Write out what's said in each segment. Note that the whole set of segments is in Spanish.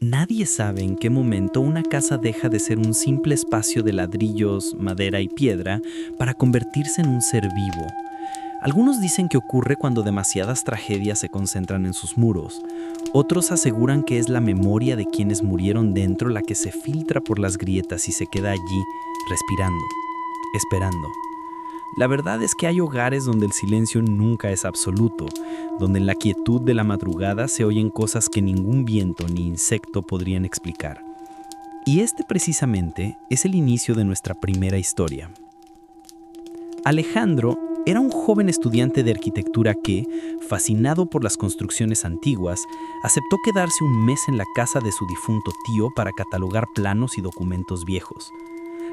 Nadie sabe en qué momento una casa deja de ser un simple espacio de ladrillos, madera y piedra para convertirse en un ser vivo. Algunos dicen que ocurre cuando demasiadas tragedias se concentran en sus muros. Otros aseguran que es la memoria de quienes murieron dentro la que se filtra por las grietas y se queda allí, respirando, esperando. La verdad es que hay hogares donde el silencio nunca es absoluto, donde en la quietud de la madrugada se oyen cosas que ningún viento ni insecto podrían explicar. Y este precisamente es el inicio de nuestra primera historia. Alejandro era un joven estudiante de arquitectura que, fascinado por las construcciones antiguas, aceptó quedarse un mes en la casa de su difunto tío para catalogar planos y documentos viejos.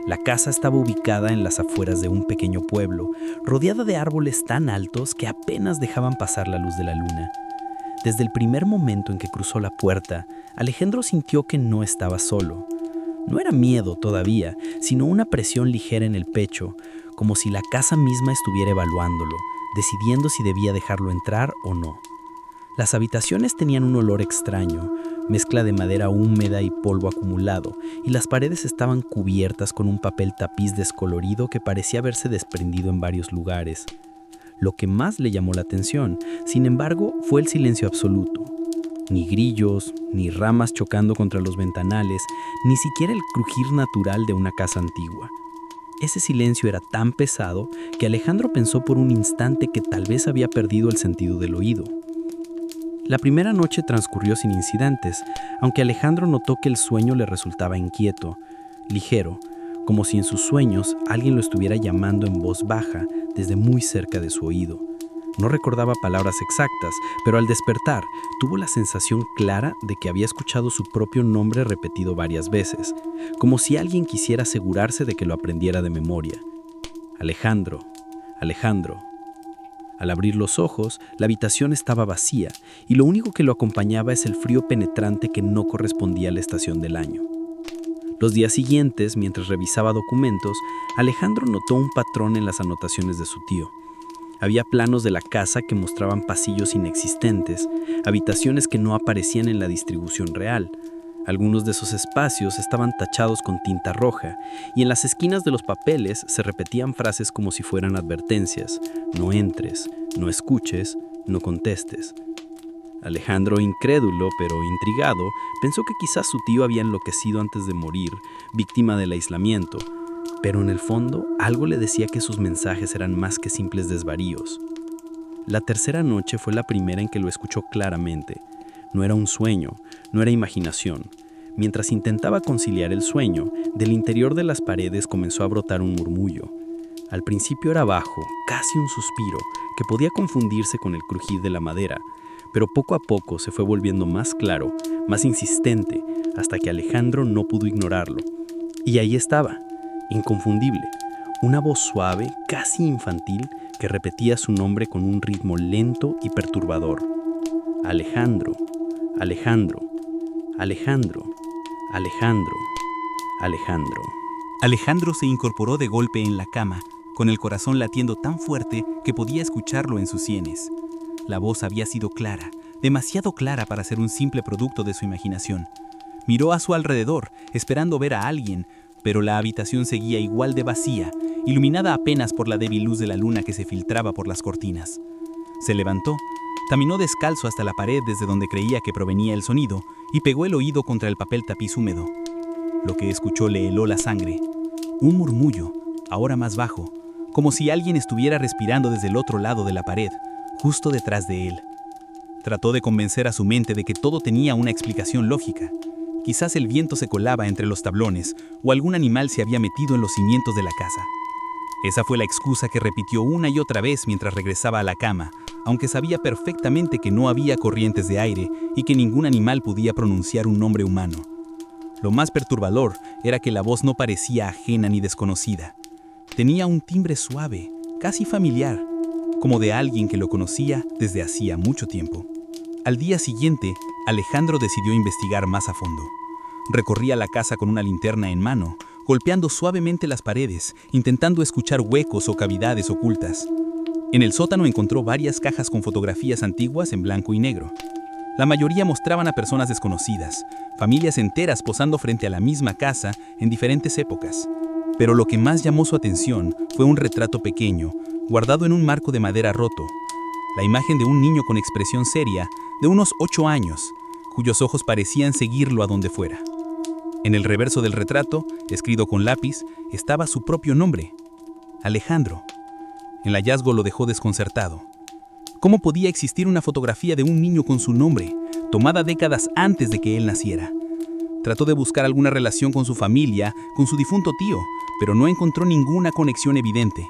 La casa estaba ubicada en las afueras de un pequeño pueblo, rodeada de árboles tan altos que apenas dejaban pasar la luz de la luna. Desde el primer momento en que cruzó la puerta, Alejandro sintió que no estaba solo. No era miedo todavía, sino una presión ligera en el pecho, como si la casa misma estuviera evaluándolo, decidiendo si debía dejarlo entrar o no. Las habitaciones tenían un olor extraño, mezcla de madera húmeda y polvo acumulado, y las paredes estaban cubiertas con un papel tapiz descolorido que parecía haberse desprendido en varios lugares. Lo que más le llamó la atención, sin embargo, fue el silencio absoluto. Ni grillos, ni ramas chocando contra los ventanales, ni siquiera el crujir natural de una casa antigua. Ese silencio era tan pesado que Alejandro pensó por un instante que tal vez había perdido el sentido del oído. La primera noche transcurrió sin incidentes, aunque Alejandro notó que el sueño le resultaba inquieto, ligero, como si en sus sueños alguien lo estuviera llamando en voz baja desde muy cerca de su oído. No recordaba palabras exactas, pero al despertar tuvo la sensación clara de que había escuchado su propio nombre repetido varias veces, como si alguien quisiera asegurarse de que lo aprendiera de memoria. Alejandro, Alejandro. Al abrir los ojos, la habitación estaba vacía y lo único que lo acompañaba es el frío penetrante que no correspondía a la estación del año. Los días siguientes, mientras revisaba documentos, Alejandro notó un patrón en las anotaciones de su tío. Había planos de la casa que mostraban pasillos inexistentes, habitaciones que no aparecían en la distribución real. Algunos de esos espacios estaban tachados con tinta roja y en las esquinas de los papeles se repetían frases como si fueran advertencias: no entres, no escuches, no contestes. Alejandro, incrédulo pero intrigado, pensó que quizás su tío había enloquecido antes de morir, víctima del aislamiento, pero en el fondo algo le decía que sus mensajes eran más que simples desvaríos. La tercera noche fue la primera en que lo escuchó claramente. No era un sueño, no era imaginación. Mientras intentaba conciliar el sueño, del interior de las paredes comenzó a brotar un murmullo. Al principio era bajo, casi un suspiro, que podía confundirse con el crujir de la madera, pero poco a poco se fue volviendo más claro, más insistente, hasta que Alejandro no pudo ignorarlo. Y ahí estaba, inconfundible, una voz suave, casi infantil, que repetía su nombre con un ritmo lento y perturbador. Alejandro, Alejandro, Alejandro, Alejandro, Alejandro. Alejandro se incorporó de golpe en la cama, con el corazón latiendo tan fuerte que podía escucharlo en sus sienes. La voz había sido clara, demasiado clara para ser un simple producto de su imaginación. Miró a su alrededor, esperando ver a alguien, pero la habitación seguía igual de vacía, iluminada apenas por la débil luz de la luna que se filtraba por las cortinas. Se levantó, caminó descalzo hasta la pared desde donde creía que provenía el sonido y pegó el oído contra el papel tapiz húmedo. Lo que escuchó le heló la sangre. Un murmullo, ahora más bajo, como si alguien estuviera respirando desde el otro lado de la pared, justo detrás de él. Trató de convencer a su mente de que todo tenía una explicación lógica. Quizás el viento se colaba entre los tablones o algún animal se había metido en los cimientos de la casa. Esa fue la excusa que repitió una y otra vez mientras regresaba a la cama, aunque sabía perfectamente que no había corrientes de aire y que ningún animal podía pronunciar un nombre humano. Lo más perturbador era que la voz no parecía ajena ni desconocida. Tenía un timbre suave, casi familiar, como de alguien que lo conocía desde hacía mucho tiempo. Al día siguiente, Alejandro decidió investigar más a fondo. Recorría la casa con una linterna en mano, golpeando suavemente las paredes, intentando escuchar huecos o cavidades ocultas. En el sótano encontró varias cajas con fotografías antiguas en blanco y negro. La mayoría mostraban a personas desconocidas, familias enteras posando frente a la misma casa en diferentes épocas. Pero lo que más llamó su atención fue un retrato pequeño, guardado en un marco de madera roto. La imagen de un niño con expresión seria, de unos 8 años, cuyos ojos parecían seguirlo a donde fuera. En el reverso del retrato, escrito con lápiz, estaba su propio nombre, Alejandro. El hallazgo lo dejó desconcertado. ¿Cómo podía existir una fotografía de un niño con su nombre, tomada décadas antes de que él naciera? Trató de buscar alguna relación con su familia, con su difunto tío, pero no encontró ninguna conexión evidente.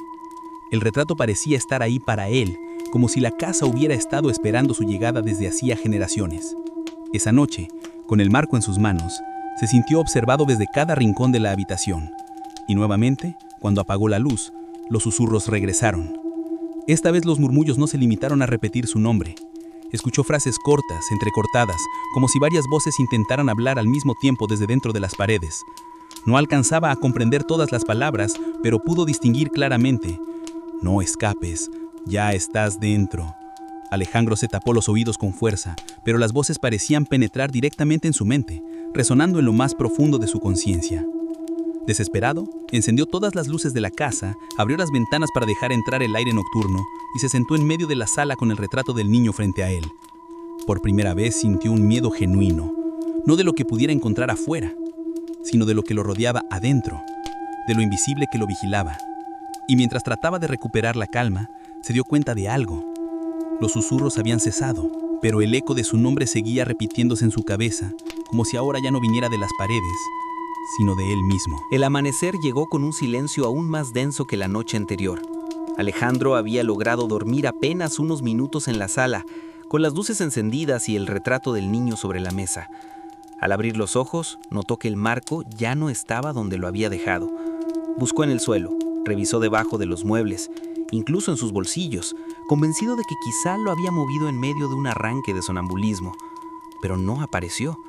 El retrato parecía estar ahí para él, como si la casa hubiera estado esperando su llegada desde hacía generaciones. Esa noche, con el marco en sus manos, se sintió observado desde cada rincón de la habitación. Y nuevamente, cuando apagó la luz, los susurros regresaron. Esta vez los murmullos no se limitaron a repetir su nombre. Escuchó frases cortas, entrecortadas, como si varias voces intentaran hablar al mismo tiempo desde dentro de las paredes. No alcanzaba a comprender todas las palabras, pero pudo distinguir claramente: «No escapes, ya estás dentro». Alejandro se tapó los oídos con fuerza, pero las voces parecían penetrar directamente en su mente, resonando en lo más profundo de su conciencia. Desesperado, encendió todas las luces de la casa, abrió las ventanas para dejar entrar el aire nocturno y se sentó en medio de la sala con el retrato del niño frente a él. Por primera vez sintió un miedo genuino, no de lo que pudiera encontrar afuera, sino de lo que lo rodeaba adentro, de lo invisible que lo vigilaba. Y mientras trataba de recuperar la calma, se dio cuenta de algo. Los susurros habían cesado, pero el eco de su nombre seguía repitiéndose en su cabeza, como si ahora ya no viniera de las paredes, sino de él mismo. El amanecer llegó con un silencio aún más denso que la noche anterior. Alejandro había logrado dormir apenas unos minutos en la sala, con las luces encendidas y el retrato del niño sobre la mesa. Al abrir los ojos, notó que el marco ya no estaba donde lo había dejado. Buscó en el suelo, revisó debajo de los muebles, incluso en sus bolsillos, convencido de que quizá lo había movido en medio de un arranque de sonambulismo. Pero no apareció.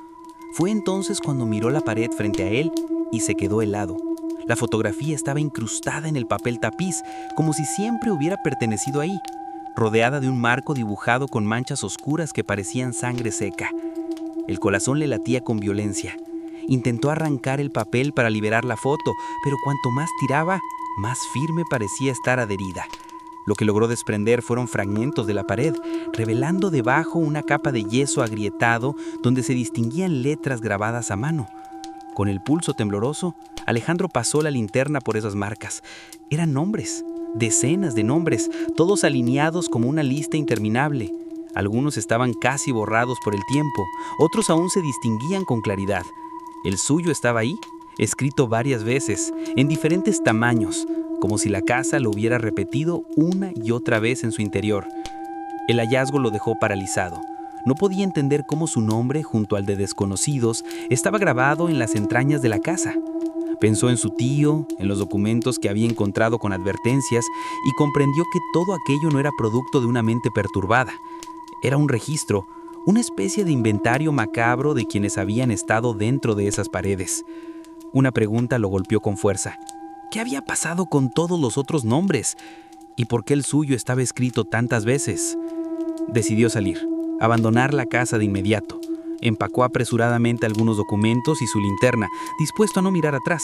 Fue entonces cuando miró la pared frente a él y se quedó helado. La fotografía estaba incrustada en el papel tapiz, como si siempre hubiera pertenecido ahí, rodeada de un marco dibujado con manchas oscuras que parecían sangre seca. El corazón le latía con violencia. Intentó arrancar el papel para liberar la foto, pero cuanto más tiraba, más firme parecía estar adherida. Lo que logró desprender fueron fragmentos de la pared, revelando debajo una capa de yeso agrietado donde se distinguían letras grabadas a mano. Con el pulso tembloroso, Alejandro pasó la linterna por esas marcas. Eran nombres, decenas de nombres, todos alineados como una lista interminable. Algunos estaban casi borrados por el tiempo, otros aún se distinguían con claridad. El suyo estaba ahí, escrito varias veces, en diferentes tamaños, como si la casa lo hubiera repetido una y otra vez en su interior. El hallazgo lo dejó paralizado. No podía entender cómo su nombre, junto al de desconocidos, estaba grabado en las entrañas de la casa. Pensó en su tío, en los documentos que había encontrado con advertencias y comprendió que todo aquello no era producto de una mente perturbada. Era un registro, una especie de inventario macabro de quienes habían estado dentro de esas paredes. Una pregunta lo golpeó con fuerza. ¿Qué había pasado con todos los otros nombres? ¿Y por qué el suyo estaba escrito tantas veces? Decidió salir, abandonar la casa de inmediato. Empacó apresuradamente algunos documentos y su linterna, dispuesto a no mirar atrás.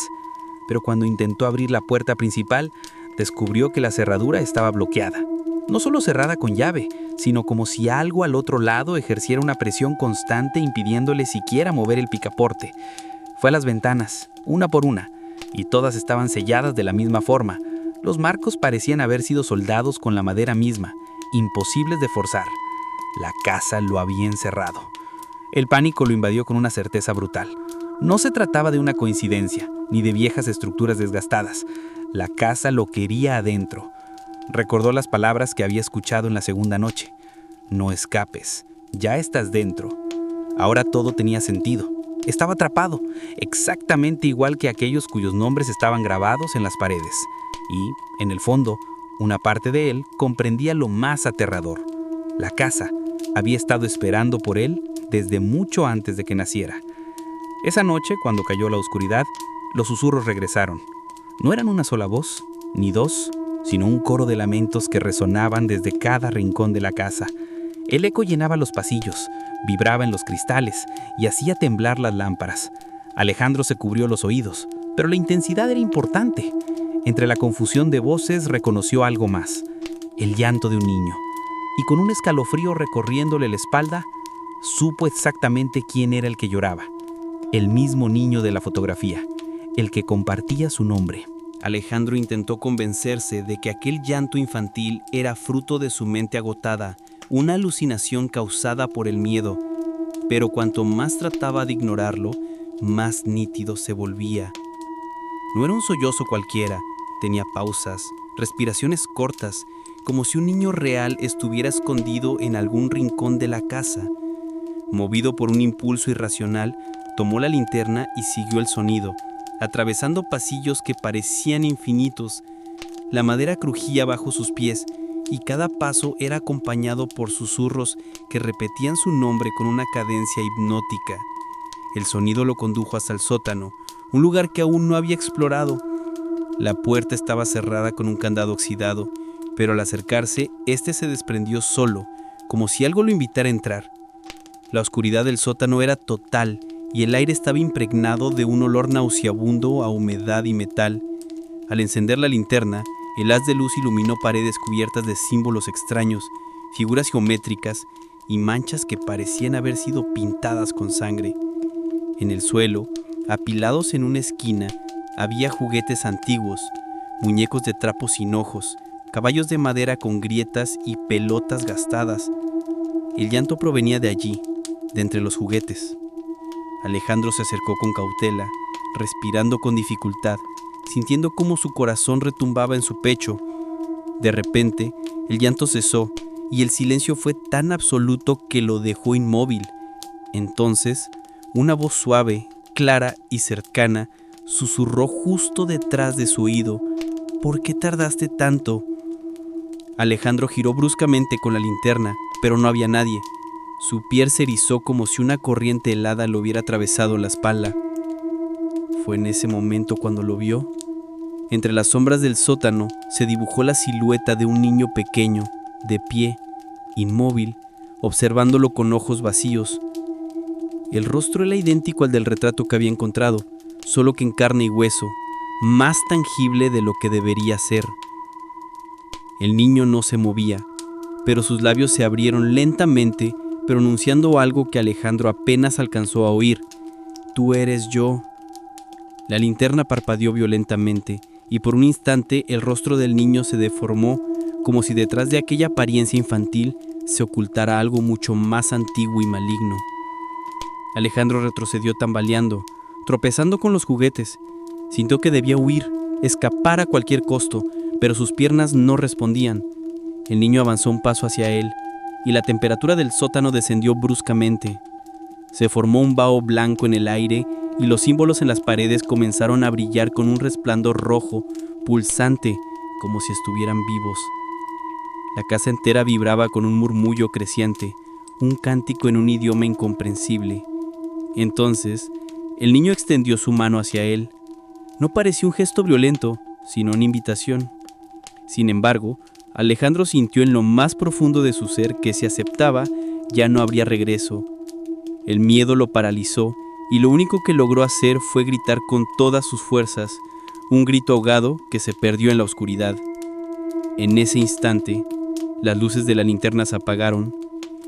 Pero cuando intentó abrir la puerta principal, descubrió que la cerradura estaba bloqueada. No solo cerrada con llave, sino como si algo al otro lado ejerciera una presión constante impidiéndole siquiera mover el picaporte. Fue a las ventanas, una por una, y todas estaban selladas de la misma forma. Los marcos parecían haber sido soldados con la madera misma, imposibles de forzar. La casa lo había encerrado. El pánico lo invadió con una certeza brutal. No se trataba de una coincidencia, ni de viejas estructuras desgastadas. La casa lo quería adentro. Recordó las palabras que había escuchado en la segunda noche. No escapes, ya estás dentro. Ahora todo tenía sentido. Estaba atrapado, exactamente igual que aquellos cuyos nombres estaban grabados en las paredes. Y, en el fondo, una parte de él comprendía lo más aterrador. La casa había estado esperando por él desde mucho antes de que naciera. Esa noche, cuando cayó la oscuridad, los susurros regresaron. No eran una sola voz, ni dos, sino un coro de lamentos que resonaban desde cada rincón de la casa. El eco llenaba los pasillos, vibraba en los cristales y hacía temblar las lámparas. Alejandro se cubrió los oídos, pero la intensidad era importante. Entre la confusión de voces reconoció algo más: el llanto de un niño. Y con un escalofrío recorriéndole la espalda, supo exactamente quién era el que lloraba. El mismo niño de la fotografía, el que compartía su nombre. Alejandro intentó convencerse de que aquel llanto infantil era fruto de su mente agotada, una alucinación causada por el miedo, pero cuanto más trataba de ignorarlo, más nítido se volvía. No era un sollozo cualquiera, tenía pausas, respiraciones cortas, como si un niño real estuviera escondido en algún rincón de la casa. Movido por un impulso irracional, tomó la linterna y siguió el sonido, atravesando pasillos que parecían infinitos. La madera crujía bajo sus pies y cada paso era acompañado por susurros que repetían su nombre con una cadencia hipnótica. El sonido lo condujo hasta el sótano, un lugar que aún no había explorado. La puerta estaba cerrada con un candado oxidado, pero al acercarse, este se desprendió solo, como si algo lo invitara a entrar. La oscuridad del sótano era total y el aire estaba impregnado de un olor nauseabundo a humedad y metal. Al encender la linterna, el haz de luz iluminó paredes cubiertas de símbolos extraños, figuras geométricas y manchas que parecían haber sido pintadas con sangre. En el suelo, apilados en una esquina, había juguetes antiguos, muñecos de trapo sin ojos, caballos de madera con grietas y pelotas gastadas. El llanto provenía de allí, de entre los juguetes. Alejandro se acercó con cautela, respirando con dificultad, sintiendo cómo su corazón retumbaba en su pecho. De repente, el llanto cesó y el silencio fue tan absoluto que lo dejó inmóvil. Entonces, una voz suave, clara y cercana susurró justo detrás de su oído: ¿por qué tardaste tanto? Alejandro giró bruscamente con la linterna, pero no había nadie. Su piel se erizó como si una corriente helada lo hubiera atravesado la espalda. Fue en ese momento cuando lo vio. Entre las sombras del sótano se dibujó la silueta de un niño pequeño, de pie, inmóvil, observándolo con ojos vacíos. El rostro era idéntico al del retrato que había encontrado, solo que en carne y hueso, más tangible de lo que debería ser. El niño no se movía, pero sus labios se abrieron lentamente, pronunciando algo que Alejandro apenas alcanzó a oír: «Tú eres yo». La linterna parpadeó violentamente, y por un instante el rostro del niño se deformó, como si detrás de aquella apariencia infantil se ocultara algo mucho más antiguo y maligno. Alejandro retrocedió tambaleando, tropezando con los juguetes. Sintió que debía huir, escapar a cualquier costo, pero sus piernas no respondían. El niño avanzó un paso hacia él, y la temperatura del sótano descendió bruscamente. Se formó un vaho blanco en el aire y los símbolos en las paredes comenzaron a brillar con un resplandor rojo, pulsante, como si estuvieran vivos. La casa entera vibraba con un murmullo creciente, un cántico en un idioma incomprensible. Entonces, el niño extendió su mano hacia él. No parecía un gesto violento, sino una invitación. Sin embargo, Alejandro sintió en lo más profundo de su ser que si aceptaba, ya no habría regreso. El miedo lo paralizó y lo único que logró hacer fue gritar con todas sus fuerzas, un grito ahogado que se perdió en la oscuridad. En ese instante, las luces de la linterna se apagaron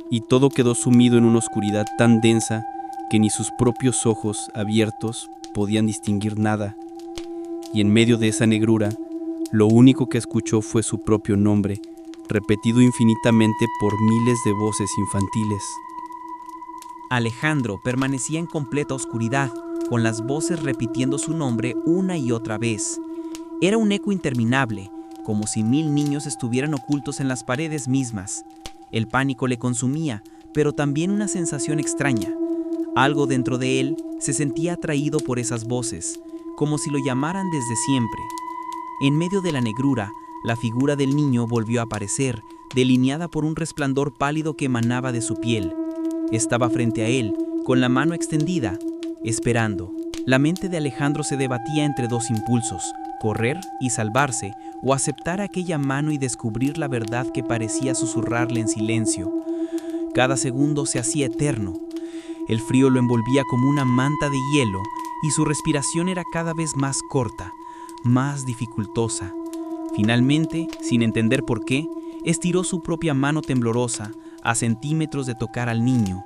y todo quedó sumido en una oscuridad tan densa que ni sus propios ojos abiertos podían distinguir nada. Y en medio de esa negrura, lo único que escuchó fue su propio nombre, repetido infinitamente por miles de voces infantiles. Alejandro permanecía en completa oscuridad, con las voces repitiendo su nombre una y otra vez. Era un eco interminable, como si 1000 niños estuvieran ocultos en las paredes mismas. El pánico le consumía, pero también una sensación extraña. Algo dentro de él se sentía atraído por esas voces, como si lo llamaran desde siempre. En medio de la negrura, la figura del niño volvió a aparecer, delineada por un resplandor pálido que emanaba de su piel. Estaba frente a él, con la mano extendida, esperando. La mente de Alejandro se debatía entre dos impulsos: correr y salvarse, o aceptar aquella mano y descubrir la verdad que parecía susurrarle en silencio. Cada segundo se hacía eterno. El frío lo envolvía como una manta de hielo y su respiración era cada vez más corta, más dificultosa. Finalmente, sin entender por qué, estiró su propia mano temblorosa a centímetros de tocar al niño.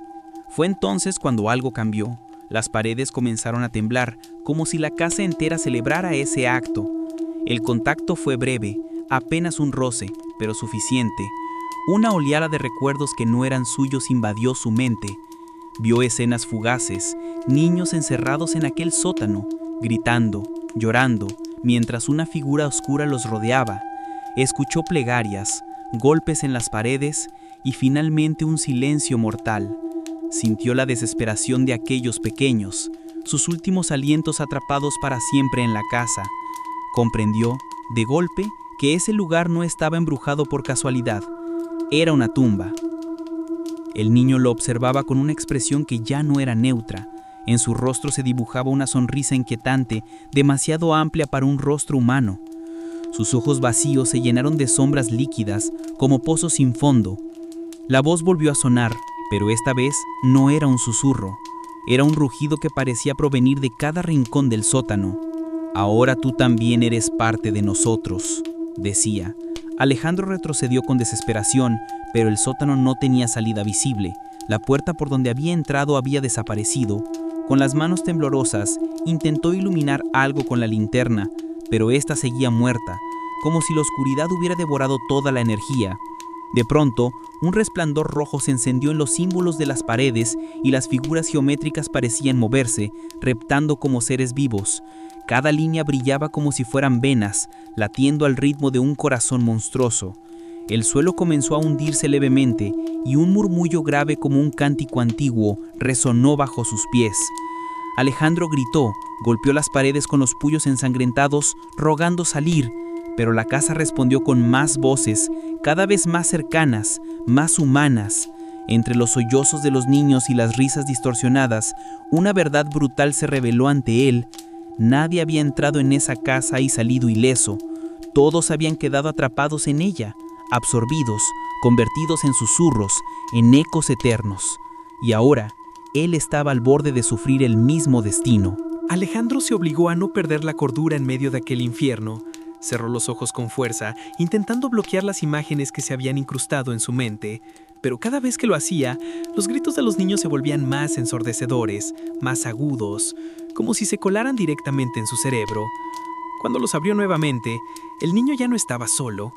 Fue entonces cuando algo cambió. Las paredes comenzaron a temblar, como si la casa entera celebrara ese acto. El contacto fue breve, apenas un roce, pero suficiente. Una oleada de recuerdos que no eran suyos invadió su mente. Vio escenas fugaces, niños encerrados en aquel sótano, gritando, llorando, mientras una figura oscura los rodeaba. Escuchó plegarias, golpes en las paredes y finalmente un silencio mortal. Sintió la desesperación de aquellos pequeños, sus últimos alientos atrapados para siempre en la casa. Comprendió, de golpe, que ese lugar no estaba embrujado por casualidad. Era una tumba. El niño lo observaba con una expresión que ya no era neutra. En su rostro se dibujaba una sonrisa inquietante, demasiado amplia para un rostro humano. Sus ojos vacíos se llenaron de sombras líquidas, como pozos sin fondo. La voz volvió a sonar, pero esta vez no era un susurro. Era un rugido que parecía provenir de cada rincón del sótano. «Ahora tú también eres parte de nosotros», decía. Alejandro retrocedió con desesperación, pero el sótano no tenía salida visible. La puerta por donde había entrado había desaparecido. Con las manos temblorosas, intentó iluminar algo con la linterna, pero ésta seguía muerta, como si la oscuridad hubiera devorado toda la energía. De pronto, un resplandor rojo se encendió en los símbolos de las paredes y las figuras geométricas parecían moverse, reptando como seres vivos. Cada línea brillaba como si fueran venas, latiendo al ritmo de un corazón monstruoso. El suelo comenzó a hundirse levemente y un murmullo grave como un cántico antiguo resonó bajo sus pies. Alejandro gritó, golpeó las paredes con los puños ensangrentados, rogando salir, pero la casa respondió con más voces, cada vez más cercanas, más humanas. Entre los sollozos de los niños y las risas distorsionadas, una verdad brutal se reveló ante él. Nadie había entrado en esa casa y salido ileso. Todos habían quedado atrapados en ella, absorbidos, convertidos en susurros, en ecos eternos. Y ahora, él estaba al borde de sufrir el mismo destino. Alejandro se obligó a no perder la cordura en medio de aquel infierno. Cerró los ojos con fuerza, intentando bloquear las imágenes que se habían incrustado en su mente. Pero cada vez que lo hacía, los gritos de los niños se volvían más ensordecedores, más agudos, como si se colaran directamente en su cerebro. Cuando los abrió nuevamente, el niño ya no estaba solo.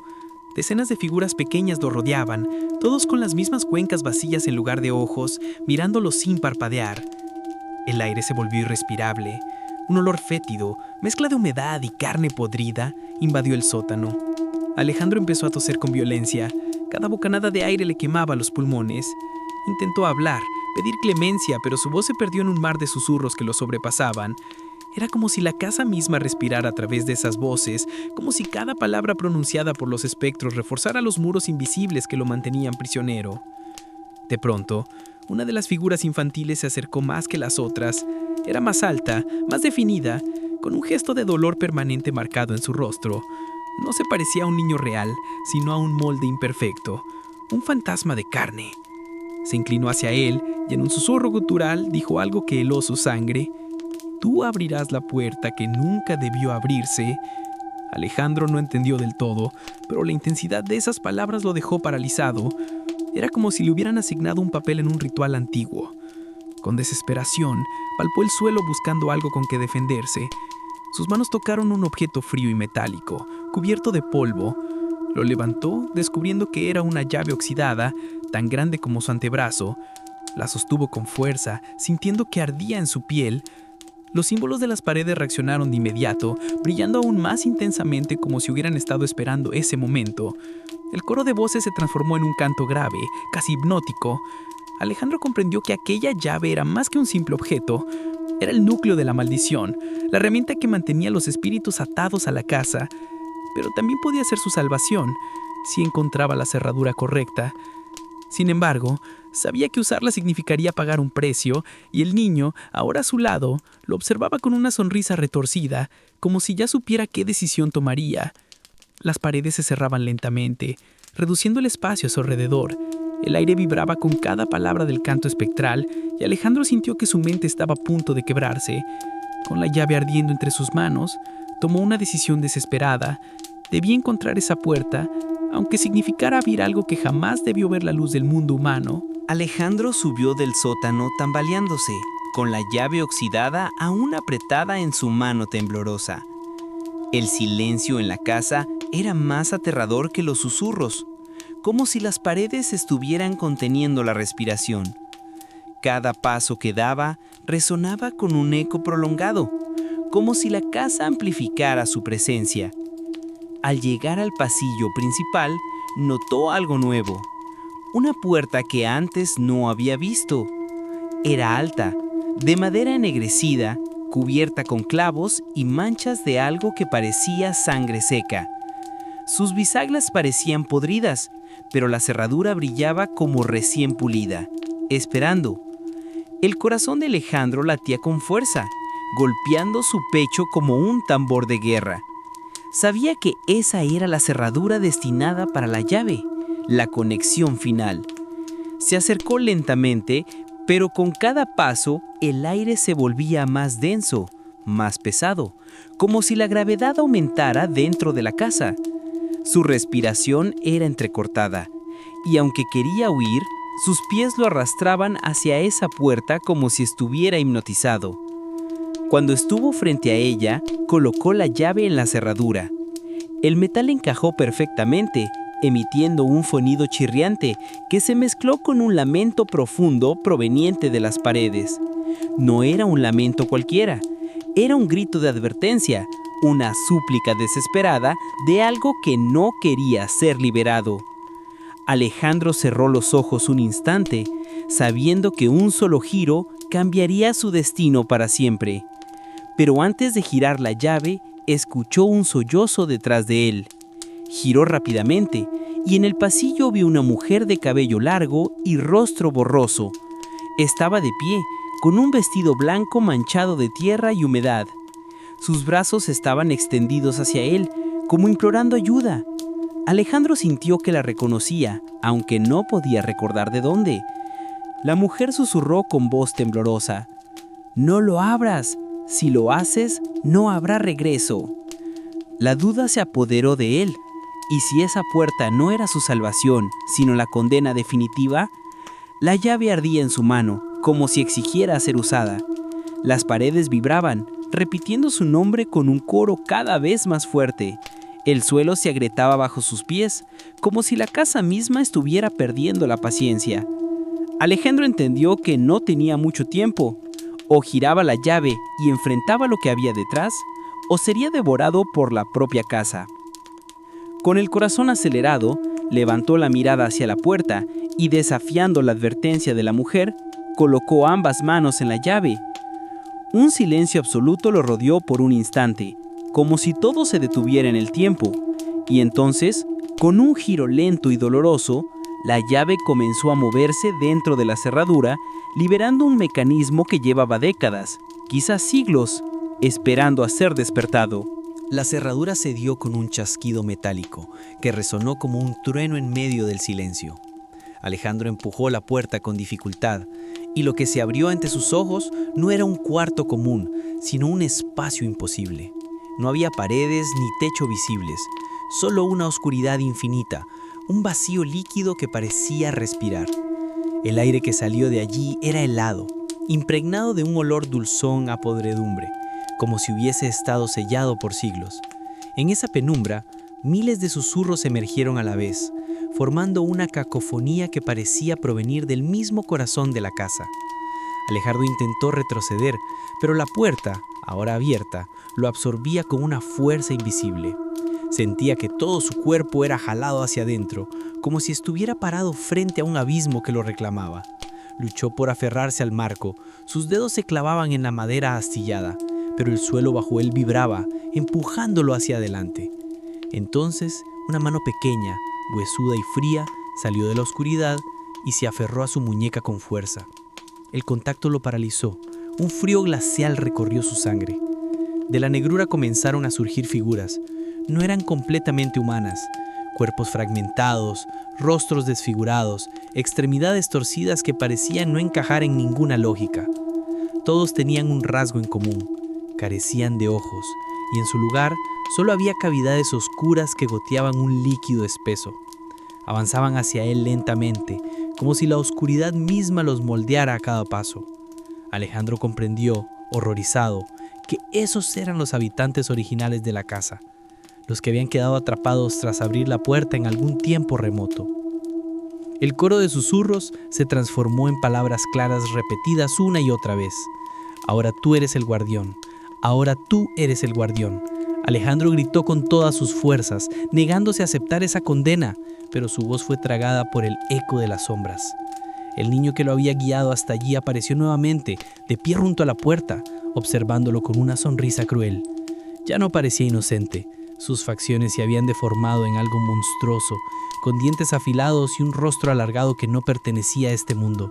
Decenas de figuras pequeñas lo rodeaban, todos con las mismas cuencas vacías en lugar de ojos, mirándolo sin parpadear. El aire se volvió irrespirable. Un olor fétido, mezcla de humedad y carne podrida, invadió el sótano. Alejandro empezó a toser con violencia. Cada bocanada de aire le quemaba los pulmones. Intentó hablar, pedir clemencia, pero su voz se perdió en un mar de susurros que lo sobrepasaban. Era como si la casa misma respirara a través de esas voces, como si cada palabra pronunciada por los espectros reforzara los muros invisibles que lo mantenían prisionero. De pronto, una de las figuras infantiles se acercó más que las otras. Era más alta, más definida, con un gesto de dolor permanente marcado en su rostro. No se parecía a un niño real, sino a un molde imperfecto, un fantasma de carne. Se inclinó hacia él y en un susurro gutural dijo algo que heló su sangre. «Tú abrirás la puerta que nunca debió abrirse». Alejandro no entendió del todo, pero la intensidad de esas palabras lo dejó paralizado. Era como si le hubieran asignado un papel en un ritual antiguo. Con desesperación, palpó el suelo buscando algo con que defenderse. Sus manos tocaron un objeto frío y metálico, cubierto de polvo. Lo levantó, descubriendo que era una llave oxidada, tan grande como su antebrazo. La sostuvo con fuerza, sintiendo que ardía en su piel. Los símbolos de las paredes reaccionaron de inmediato, brillando aún más intensamente como si hubieran estado esperando ese momento. El coro de voces se transformó en un canto grave, casi hipnótico. Alejandro comprendió que aquella llave era más que un simple objeto. Era el núcleo de la maldición, la herramienta que mantenía a los espíritus atados a la casa. Pero también podía ser su salvación, si encontraba la cerradura correcta. Sin embargo, sabía que usarla significaría pagar un precio, y el niño, ahora a su lado, lo observaba con una sonrisa retorcida, como si ya supiera qué decisión tomaría. Las paredes se cerraban lentamente, reduciendo el espacio a su alrededor. El aire vibraba con cada palabra del canto espectral y Alejandro sintió que su mente estaba a punto de quebrarse. Con la llave ardiendo entre sus manos, tomó una decisión desesperada. Debía encontrar esa puerta, aunque significara abrir algo que jamás debió ver la luz del mundo humano. Alejandro subió del sótano tambaleándose, con la llave oxidada aún apretada en su mano temblorosa. El silencio en la casa era más aterrador que los susurros, como si las paredes estuvieran conteniendo la respiración. Cada paso que daba resonaba con un eco prolongado, como si la casa amplificara su presencia. Al llegar al pasillo principal, notó algo nuevo. Una puerta que antes no había visto. Era alta, de madera ennegrecida, cubierta con clavos y manchas de algo que parecía sangre seca. Sus bisagras parecían podridas, pero la cerradura brillaba como recién pulida, esperando. El corazón de Alejandro latía con fuerza, golpeando su pecho como un tambor de guerra. Sabía que esa era la cerradura destinada para la llave, la conexión final. Se acercó lentamente, pero con cada paso el aire se volvía más denso, más pesado, como si la gravedad aumentara dentro de la casa. Su respiración era entrecortada, y aunque quería huir, sus pies lo arrastraban hacia esa puerta como si estuviera hipnotizado. Cuando estuvo frente a ella, colocó la llave en la cerradura. El metal encajó perfectamente, emitiendo un sonido chirriante que se mezcló con un lamento profundo proveniente de las paredes. No era un lamento cualquiera, era un grito de advertencia, una súplica desesperada de algo que no quería ser liberado. Alejandro cerró los ojos un instante, sabiendo que un solo giro cambiaría su destino para siempre. Pero antes de girar la llave, escuchó un sollozo detrás de él. Giró rápidamente y en el pasillo vio una mujer de cabello largo y rostro borroso. Estaba de pie, con un vestido blanco manchado de tierra y humedad. Sus brazos estaban extendidos hacia él, como implorando ayuda. Alejandro sintió que la reconocía, aunque no podía recordar de dónde. La mujer susurró con voz temblorosa: «No lo abras. Si lo haces, no habrá regreso». La duda se apoderó de él, y si esa puerta no era su salvación, sino la condena definitiva, la llave ardía en su mano, como si exigiera ser usada. Las paredes vibraban, repitiendo su nombre con un coro cada vez más fuerte. El suelo se agrietaba bajo sus pies, como si la casa misma estuviera perdiendo la paciencia. Alejandro entendió que no tenía mucho tiempo. O giraba la llave y enfrentaba lo que había detrás, o sería devorado por la propia casa. Con el corazón acelerado, levantó la mirada hacia la puerta y, desafiando la advertencia de la mujer, colocó ambas manos en la llave. Un silencio absoluto lo rodeó por un instante, como si todo se detuviera en el tiempo, y entonces, con un giro lento y doloroso, la llave comenzó a moverse dentro de la cerradura, liberando un mecanismo que llevaba décadas, quizás siglos, esperando a ser despertado. La cerradura cedió con un chasquido metálico que resonó como un trueno en medio del silencio. Alejandro empujó la puerta con dificultad, y lo que se abrió ante sus ojos no era un cuarto común, sino un espacio imposible. No había paredes ni techo visibles, solo una oscuridad infinita, un vacío líquido que parecía respirar. El aire que salió de allí era helado, impregnado de un olor dulzón a podredumbre, como si hubiese estado sellado por siglos. En esa penumbra, miles de susurros emergieron a la vez, formando una cacofonía que parecía provenir del mismo corazón de la casa. Alejandro intentó retroceder, pero la puerta, ahora abierta, lo absorbía con una fuerza invisible. Sentía que todo su cuerpo era jalado hacia adentro, como si estuviera parado frente a un abismo que lo reclamaba. Luchó por aferrarse al marco, sus dedos se clavaban en la madera astillada, pero el suelo bajo él vibraba, empujándolo hacia adelante. Entonces, una mano pequeña, huesuda y fría, salió de la oscuridad y se aferró a su muñeca con fuerza. El contacto lo paralizó, un frío glacial recorrió su sangre. De la negrura comenzaron a surgir figuras. No eran completamente humanas. cuerpos fragmentados, rostros desfigurados, extremidades torcidas que parecían no encajar en ninguna lógica. Todos tenían un rasgo en común: carecían de ojos, y en su lugar solo había cavidades oscuras que goteaban un líquido espeso. Avanzaban hacia él lentamente, como si la oscuridad misma los moldeara a cada paso. Alejandro comprendió, horrorizado, que esos eran los habitantes originales de la casa, los que habían quedado atrapados tras abrir la puerta en algún tiempo remoto. El coro de susurros se transformó en palabras claras repetidas una y otra vez. Ahora tú eres el guardián. Ahora tú eres el guardián. Alejandro gritó con todas sus fuerzas, negándose a aceptar esa condena, pero su voz fue tragada por el eco de las sombras. El niño que lo había guiado hasta allí apareció nuevamente, de pie junto a la puerta, observándolo con una sonrisa cruel. Ya no parecía inocente. Sus facciones se habían deformado en algo monstruoso, con dientes afilados y un rostro alargado que no pertenecía a este mundo.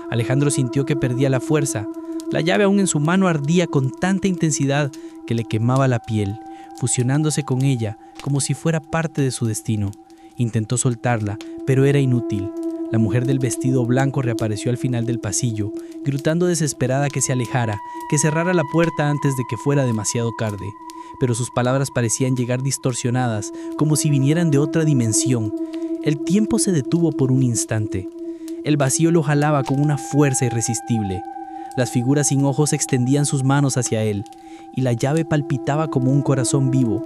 Alejandro sintió que perdía la fuerza. La llave aún en su mano ardía con tanta intensidad que le quemaba la piel, fusionándose con ella como si fuera parte de su destino. Intentó soltarla, pero era inútil. La mujer del vestido blanco reapareció al final del pasillo, gritando desesperada que se alejara, que cerrara la puerta antes de que fuera demasiado tarde. Pero sus palabras parecían llegar distorsionadas, como si vinieran de otra dimensión. El tiempo se detuvo por un instante. El vacío lo jalaba con una fuerza irresistible. Las figuras sin ojos extendían sus manos hacia él, y la llave palpitaba como un corazón vivo.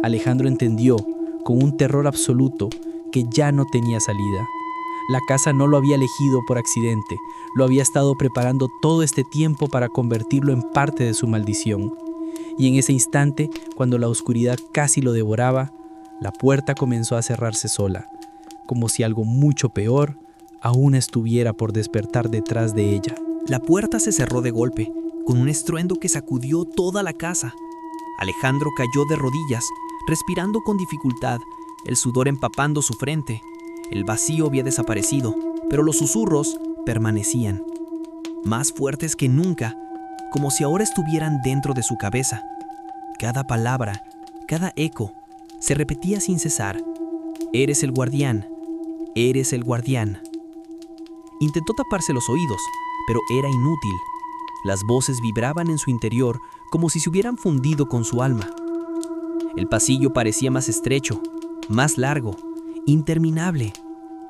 Alejandro entendió, con un terror absoluto, que ya no tenía salida. La casa no lo había elegido por accidente, lo había estado preparando todo este tiempo para convertirlo en parte de su maldición. Y en ese instante, cuando la oscuridad casi lo devoraba, la puerta comenzó a cerrarse sola, como si algo mucho peor aún estuviera por despertar detrás de ella. La puerta se cerró de golpe, con un estruendo que sacudió toda la casa. Alejandro cayó de rodillas, respirando con dificultad, el sudor empapando su frente. El vacío había desaparecido, pero los susurros permanecían, más fuertes que nunca, como si ahora estuvieran dentro de su cabeza. Cada palabra, cada eco, se repetía sin cesar. Eres el guardián, eres el guardián. Intentó taparse los oídos, pero era inútil. Las voces vibraban en su interior como si se hubieran fundido con su alma. El pasillo parecía más estrecho, más largo, interminable.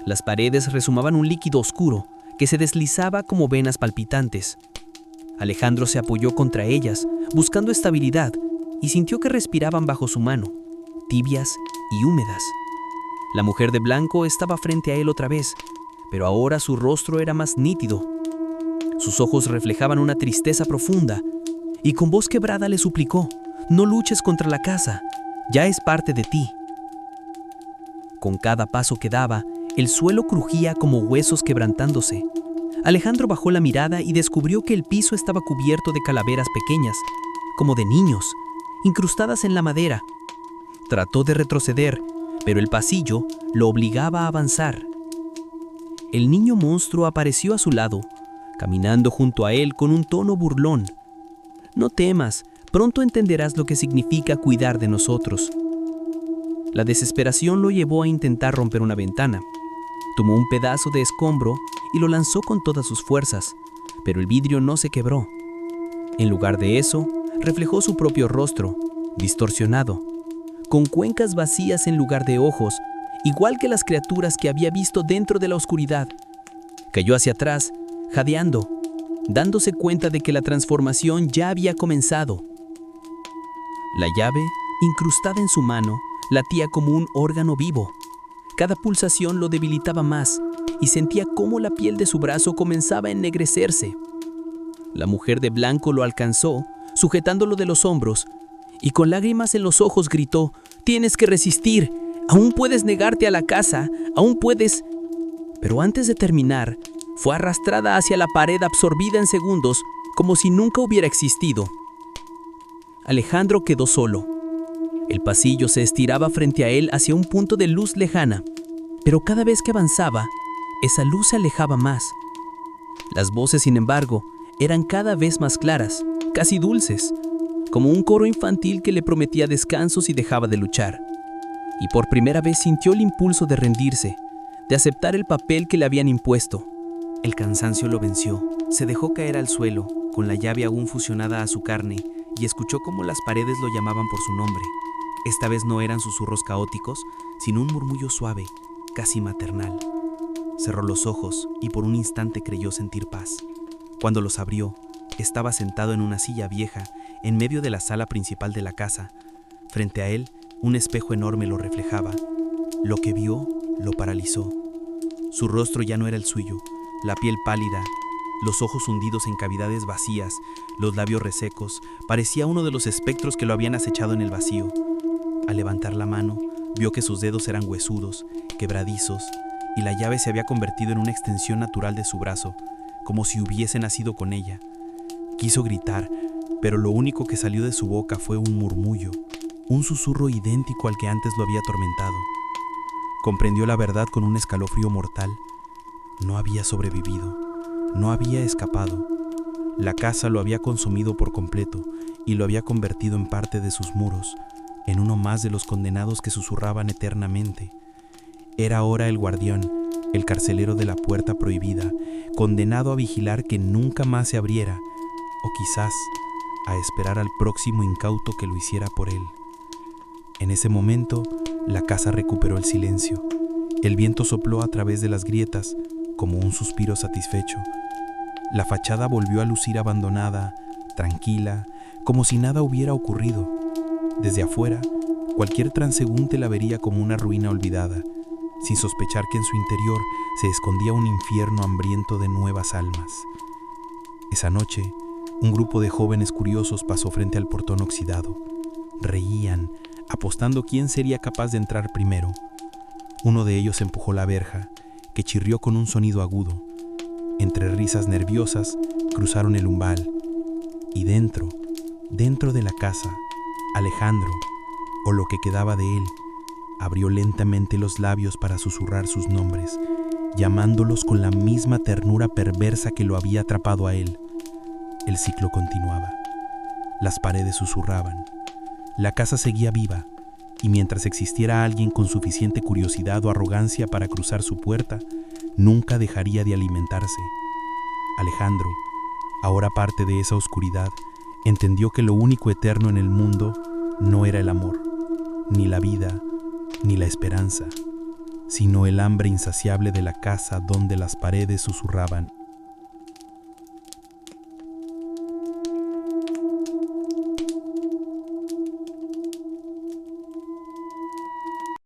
Las paredes resumaban un líquido oscuro que se deslizaba como venas palpitantes. Alejandro se apoyó contra ellas, buscando estabilidad, y sintió que respiraban bajo su mano, tibias y húmedas. La mujer de blanco estaba frente a él otra vez, pero ahora su rostro era más nítido. Sus ojos reflejaban una tristeza profunda, y con voz quebrada le suplicó: «No luches contra la casa, ya es parte de ti». Con cada paso que daba, el suelo crujía como huesos quebrantándose. Alejandro bajó la mirada y descubrió que el piso estaba cubierto de calaveras pequeñas, como de niños, incrustadas en la madera. Trató de retroceder, pero el pasillo lo obligaba a avanzar. El niño monstruo apareció a su lado, caminando junto a él con un tono burlón. «No temas, pronto entenderás lo que significa cuidar de nosotros». La desesperación lo llevó a intentar romper una ventana. Tomó un pedazo de escombro y lo lanzó con todas sus fuerzas, pero el vidrio no se quebró. En lugar de eso, reflejó su propio rostro, distorsionado, con cuencas vacías en lugar de ojos, igual que las criaturas que había visto dentro de la oscuridad. Cayó hacia atrás, jadeando, dándose cuenta de que la transformación ya había comenzado. La llave, incrustada en su mano, latía como un órgano vivo. Cada pulsación lo debilitaba más y sentía cómo la piel de su brazo comenzaba a ennegrecerse. La mujer de blanco lo alcanzó, sujetándolo de los hombros, y con lágrimas en los ojos gritó: «Tienes que resistir, aún puedes negarte a la casa, aún puedes...». Pero antes de terminar, fue arrastrada hacia la pared absorbida en segundos, como si nunca hubiera existido. Alejandro quedó solo. El pasillo se estiraba frente a él hacia un punto de luz lejana, pero cada vez que avanzaba, esa luz se alejaba más. Las voces, sin embargo, eran cada vez más claras, casi dulces, como un coro infantil que le prometía descanso si dejaba de luchar. y por primera vez sintió el impulso de rendirse, de aceptar el papel que le habían impuesto. El cansancio lo venció, se dejó caer al suelo, con la llave aún fusionada a su carne, y escuchó cómo las paredes lo llamaban por su nombre. Esta vez no eran susurros caóticos, sino un murmullo suave, casi maternal. Cerró los ojos y por un instante creyó sentir paz. Cuando los abrió, estaba sentado en una silla vieja, en medio de la sala principal de la casa. Frente a él, un espejo enorme lo reflejaba. Lo que vio lo paralizó. Su rostro ya no era el suyo, la piel pálida, los ojos hundidos en cavidades vacías, los labios resecos, parecía uno de los espectros que lo habían acechado en el vacío. Al levantar la mano, vio que sus dedos eran huesudos, quebradizos, y la llave se había convertido en una extensión natural de su brazo, como si hubiese nacido con ella. Quiso gritar, pero lo único que salió de su boca fue un murmullo, un susurro idéntico al que antes lo había atormentado. Comprendió la verdad con un escalofrío mortal. No había sobrevivido, no había escapado. La casa lo había consumido por completo y lo había convertido en parte de sus muros, en uno más de los condenados que susurraban eternamente. Era ahora el guardián, el carcelero de la puerta prohibida, condenado a vigilar que nunca más se abriera, o quizás a esperar al próximo incauto que lo hiciera por él. En ese momento, la casa recuperó el silencio. El viento sopló a través de las grietas como un suspiro satisfecho. La fachada volvió a lucir abandonada, tranquila, como si nada hubiera ocurrido. Desde afuera, cualquier transeúnte la vería como una ruina olvidada, sin sospechar que en su interior se escondía un infierno hambriento de nuevas almas. Esa noche, un grupo de jóvenes curiosos pasó frente al portón oxidado. Reían, apostando quién sería capaz de entrar primero. Uno de ellos empujó la verja, que chirrió con un sonido agudo. Entre risas nerviosas, cruzaron el umbral. Y dentro de la casa, Alejandro, o lo que quedaba de él, abrió lentamente los labios para susurrar sus nombres, llamándolos con la misma ternura perversa que lo había atrapado a él. El ciclo continuaba. Las paredes susurraban. La casa seguía viva, y mientras existiera alguien con suficiente curiosidad o arrogancia para cruzar su puerta, nunca dejaría de alimentarse. Alejandro, ahora parte de esa oscuridad, entendió que lo único eterno en el mundo no era el amor, ni la vida, ni la esperanza, sino el hambre insaciable de la casa donde las paredes susurraban